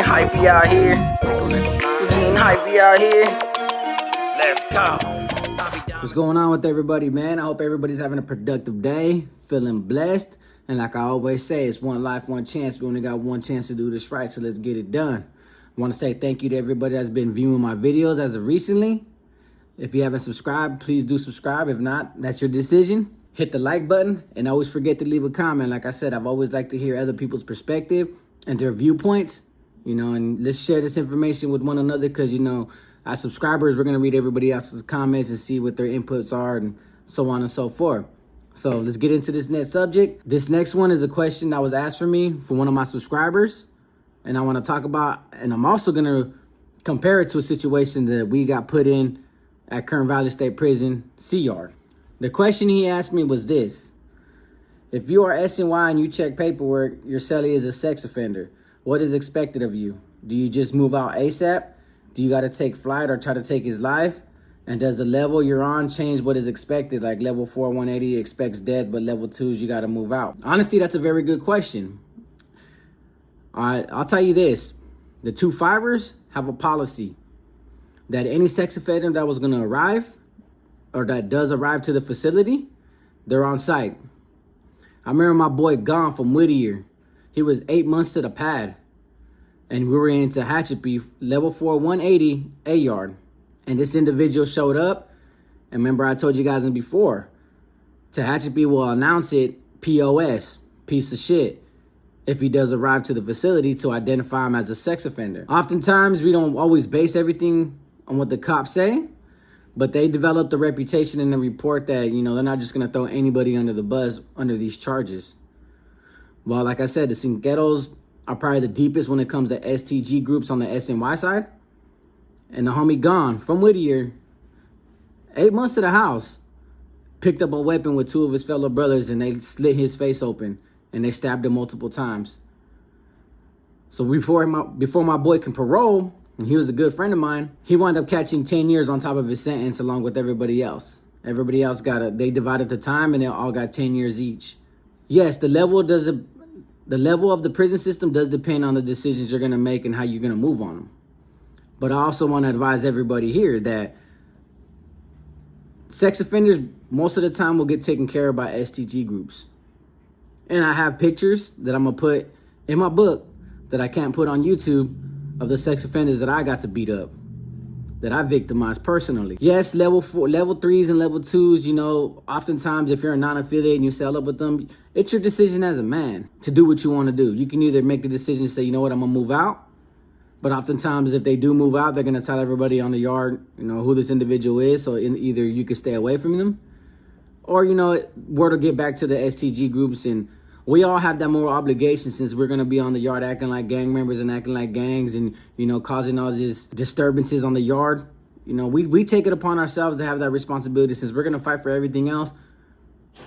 hyphy out here. We getting hyphy out here. Let's go. What's going on with everybody, man? I hope everybody's having a productive day, feeling blessed. And like I always say, it's one life, one chance. We only got one chance to do this right, so let's get it done. I want to say thank you to everybody that's been viewing my videos as of recently. If you haven't subscribed, please do subscribe. If not, that's your decision. Hit the like button and always forget to leave a comment. Like I said, I've always liked to hear other people's perspective and their viewpoints, and let's share this information with one another because, as subscribers, we're going to read everybody else's comments and see what their inputs are and so on and so forth. So let's get into this next subject. This next one is a question that was asked for me from one of my subscribers. And I want to talk about, and I'm also going to compare it to a situation that we got put in at Kern Valley State Prison, C-Yard. The question he asked me was this: if you are SNY and you check paperwork, your cellie is a sex offender. What is expected of you? Do you just move out ASAP? Do you got to take flight or try to take his life? And does the level you're on change what is expected? Like level 4, 180 expects death, but level 2s, you got to move out. Honestly, that's a very good question. All right, I'll tell you this. The 2-5ers have a policy that any sex offender that was going to arrive or that does arrive to the facility, they're on site. I remember my boy Gone from Whittier. He was 8 months to the pad. And we were in Tehachapi, level 4, 180, A-yard. And this individual showed up. And remember I told you guys before, Tehachapi will announce it POS, piece of shit, if he does arrive to the facility to identify him as a sex offender. Oftentimes, we don't always base everything on what the cops say. But they developed a reputation in the report that, they're not just going to throw anybody under the bus under these charges. Well, like I said, the Cinqueros are probably the deepest when it comes to STG groups on the SNY side. And the homie Gone from Whittier, 8 months to the house, picked up a weapon with 2 of his fellow brothers and they slit his face open and they stabbed him multiple times. So before my boy can parole, and he was a good friend of mine, he wound up catching 10 years on top of his sentence along with everybody else. Everybody else they divided the time and they all got 10 years each. Yes, the level of the prison system does depend on the decisions you're going to make and how you're going to move on them. But I also want to advise everybody here that sex offenders most of the time will get taken care of by STG groups. And I have pictures that I'm going to put in my book that I can't put on YouTube of the sex offenders that I got to beat up, that I victimized personally. Yes, level 3s and level 2s, oftentimes if you're a non-affiliate and you sell up with them, it's your decision as a man to do what you want to do. You can either make the decision to say, you know what, I'm going to move out. But oftentimes if they do move out, they're going to tell everybody on the yard, who this individual is. So either you can stay away from them or, word will get back to the STG groups. And we all have that moral obligation since we're going to be on the yard acting like gang members and acting like gangs and, causing all these disturbances on the yard. We take it upon ourselves to have that responsibility since we're going to fight for everything else.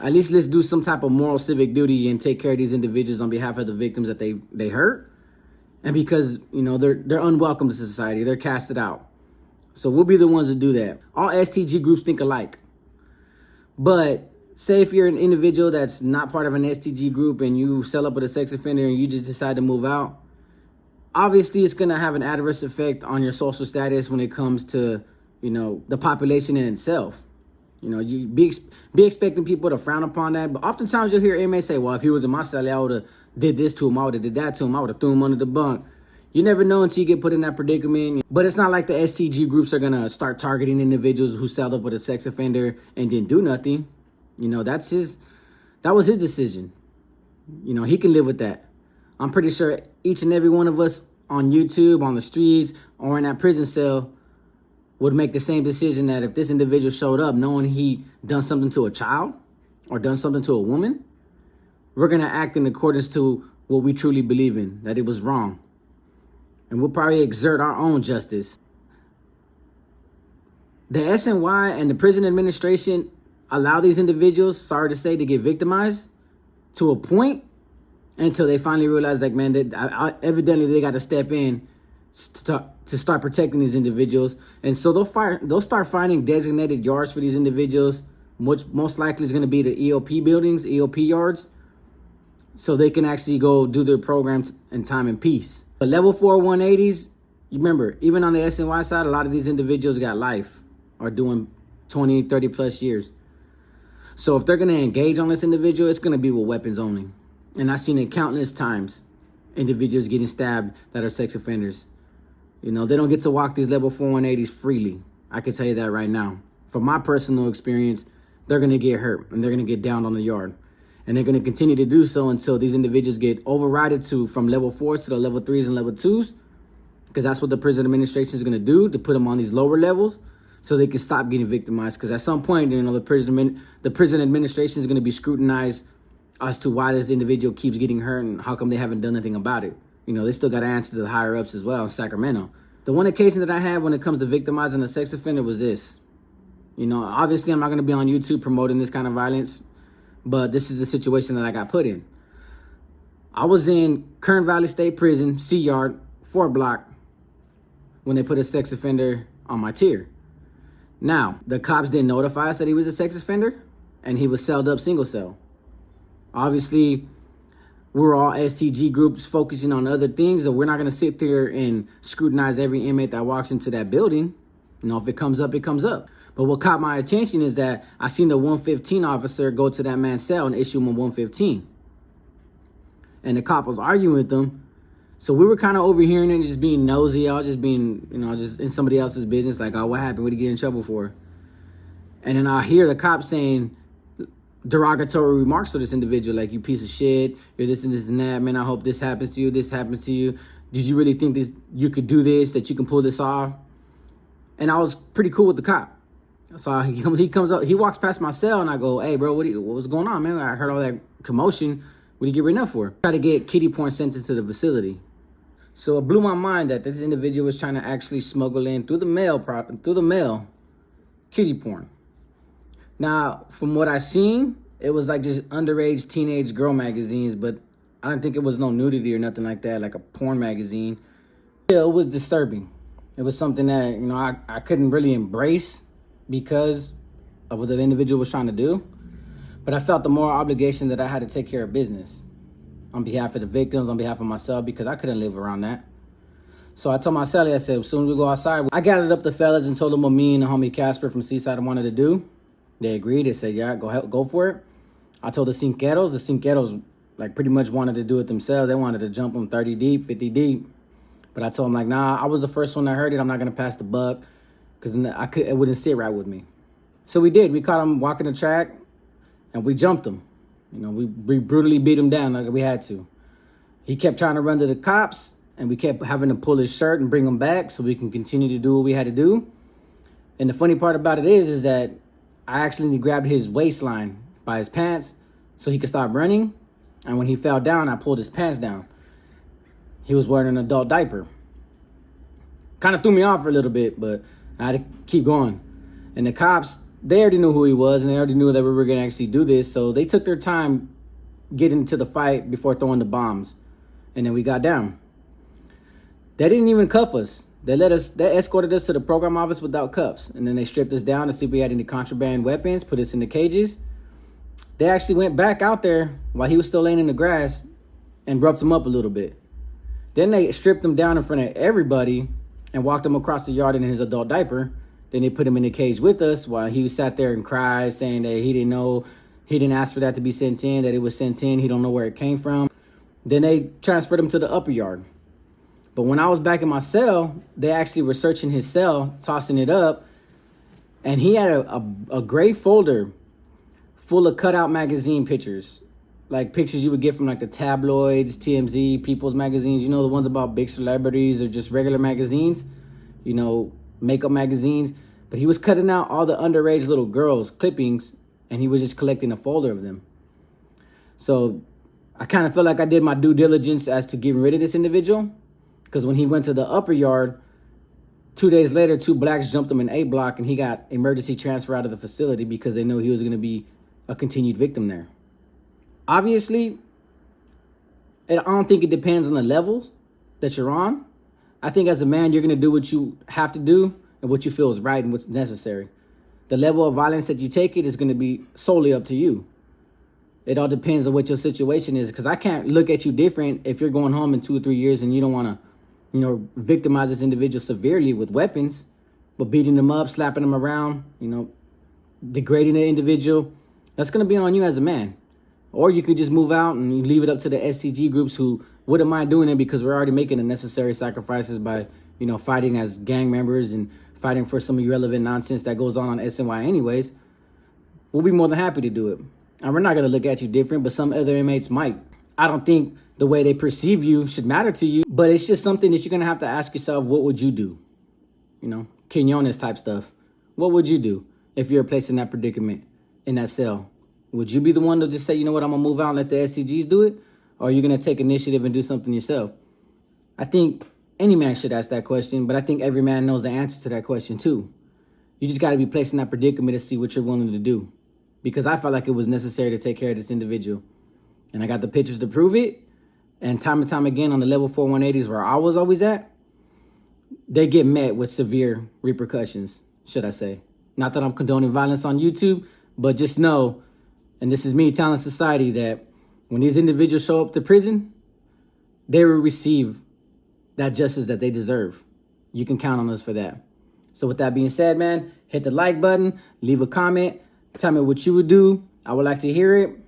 At least let's do some type of moral civic duty and take care of these individuals on behalf of the victims that they hurt. And because, they're unwelcome to society. They're casted out. So we'll be the ones to do that. All STG groups think alike. But say if you're an individual that's not part of an STG group and you sell up with a sex offender and you just decide to move out, obviously it's going to have an adverse effect on your social status when it comes to, the population in itself. You be expecting people to frown upon that. But oftentimes you'll hear inmates say, well, if he was in my cell, I would have did this to him. I would have did that to him. I would have threw him under the bunk. You never know until you get put in that predicament. But it's not like the STG groups are going to start targeting individuals who sell up with a sex offender and didn't do nothing. That was his decision. He can live with that. I'm pretty sure each and every one of us on YouTube, on the streets, or in that prison cell would make the same decision that if this individual showed up knowing he done something to a child or done something to a woman, we're going to act in accordance to what we truly believe in, that it was wrong. And we'll probably exert our own justice. The SNY and the prison administration allow these individuals, sorry to say, to get victimized to a point until they finally realize, like, man, evidently they got to step in to start protecting these individuals. And so they'll start finding designated yards for these individuals, which most likely is going to be the EOP buildings, EOP yards, so they can actually go do their programs in time and peace. But level 4 180s, you remember, even on the SNY side, a lot of these individuals got life or doing 20, 30 plus years. So if they're going to engage on this individual, it's going to be with weapons only. And I've seen it countless times, individuals getting stabbed that are sex offenders. You know, they don't get to walk these level 4 180s freely. I can tell you that right now. From my personal experience, they're going to get hurt and they're going to get downed on the yard. And they're going to continue to do so until these individuals get overrided from level 4s to the level 3s and level 2s. Because that's what the prison administration is going to do, to put them on these lower levels so they can stop getting victimized. Because at some point, you know, the prison administration is going to be scrutinized as to why this individual keeps getting hurt and how come they haven't done anything about it. You know, they still got to answer to the higher ups as well in Sacramento. The one occasion that I had when it comes to victimizing a sex offender was this. You know, obviously I'm not going to be on YouTube promoting this kind of violence, but this is the situation that I got put in. I was in Kern Valley State Prison, C Yard, 4 block, when they put a sex offender on my tier. Now, the cops didn't notify us that he was a sex offender, and he was celled up single cell. Obviously, we're all STG groups focusing on other things, and we're not going to sit there and scrutinize every inmate that walks into that building. You know, if it comes up, it comes up. But what caught my attention is that I seen the 115 officer go to that man's cell and issue him a 115. And the cop was arguing with them. So we were kind of overhearing it and just being nosy. I was just being, you know, just in somebody else's business. Like, oh, what happened? What did he get in trouble for? And then I hear the cop saying derogatory remarks to this individual, like, you piece of shit, you're this and this and that, man, I hope this happens to you, this happens to you. Did you really think this, you could do this, that you can pull this off? And I was pretty cool with the cop. So he comes up, he walks past my cell, and I go, hey, bro, what was going on, man? I heard all that commotion. What do you get written up for? Try to get kiddie porn sent into the facility. So it blew my mind that this individual was trying to actually smuggle in through the mail, kiddie porn. Now, from what I've seen, it was like just underage teenage girl magazines, but I don't think it was no nudity or nothing like that, like a porn magazine. Yeah, it was disturbing. It was something that, you know, I couldn't really embrace because of what the individual was trying to do. But I felt the moral obligation that I had to take care of business on behalf of the victims, on behalf of myself, because I couldn't live around that. So I told my cellie, I said, as soon as we go outside, I gathered up the fellas and told them what me and the homie Casper from Seaside wanted to do. They agreed. They said, yeah, go for it. I told the Cinqueros, like, pretty much wanted to do it themselves. They wanted to jump them 30 deep, 50 deep. But I told them, like, nah, I was the first one that heard it. I'm not going to pass the buck because it wouldn't sit right with me. So we did. We caught him walking the track, and we jumped him. You know, we brutally beat him down like we had to. He kept trying to run to the cops, and we kept having to pull his shirt and bring him back so we can continue to do what we had to do. And the funny part about it is that I accidentally grabbed his waistline by his pants so he could stop running. And when he fell down, I pulled his pants down. He was wearing an adult diaper. Kind of threw me off for a little bit, but I had to keep going. And the cops, they already knew who he was, and they already knew that we were going to actually do this. So they took their time getting into the fight before throwing the bombs. And then we got down. They didn't even cuff us. They escorted us to the program office without cuffs. And then they stripped us down to see if we had any contraband weapons, put us in the cages. They actually went back out there while he was still laying in the grass and roughed him up a little bit. Then they stripped him down in front of everybody and walked him across the yard in his adult diaper. Then they put him in the cage with us while he sat there and cried, saying that he didn't know, he didn't ask for that to be sent in, that it was sent in, he don't know where it came from. Then they transferred him to the upper yard. But when I was back in my cell, they actually were searching his cell, tossing it up, and he had a gray folder full of cutout magazine pictures, like pictures you would get from like the tabloids, TMZ, People's magazines, you know, the ones about big celebrities or just regular magazines, you know, makeup magazines. But he was cutting out all the underage little girls' clippings, and he was just collecting a folder of them. So I kind of felt like I did my due diligence as to getting rid of this individual. Because when he went to the upper yard, 2 days later, 2 blacks jumped him in A block, and he got emergency transfer out of the facility because they knew he was going to be a continued victim there. Obviously, I don't think it depends on the levels that you're on. I think as a man, you're going to do what you have to do and what you feel is right and what's necessary. The level of violence that you take it is going to be solely up to you. It all depends on what your situation is, because I can't look at you different if you're going home in 2 or 3 years and you don't want to victimize this individual severely with weapons, but beating them up, slapping them around, degrading the individual, that's going to be on you as a man. Or you could just move out and you leave it up to the SCG groups who wouldn't mind doing it because we're already making the necessary sacrifices by, fighting as gang members and fighting for some irrelevant nonsense that goes on SNY anyways. We'll be more than happy to do it. And we're not going to look at you different, but some other inmates might. I don't think the way they perceive you should matter to you, but it's just something that you're going to have to ask yourself, what would you do? Quinones type stuff. What would you do if you're placed in that predicament, in that cell? Would you be the one to just say, you know what, I'm going to move out and let the SCGs do it? Or are you going to take initiative and do something yourself? I think any man should ask that question, but I think every man knows the answer to that question too. You just got to be placed in that predicament to see what you're willing to do. Because I felt like it was necessary to take care of this individual. And I got the pictures to prove it. And time again on the level 4 180s where I was always at, they get met with severe repercussions, should I say. Not that I'm condoning violence on YouTube, but just know, and this is me telling society, that when these individuals show up to prison, they will receive that justice that they deserve. You can count on us for that. So with that being said, man, hit the like button, leave a comment, tell me what you would do. I would like to hear it.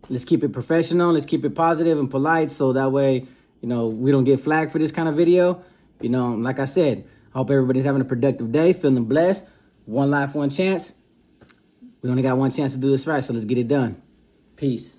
Let's keep it professional. Let's keep it positive and polite so that way, we don't get flagged for this kind of video. Like I said, I hope everybody's having a productive day, feeling blessed. One life, one chance. We only got one chance to do this right, so let's get it done. Peace.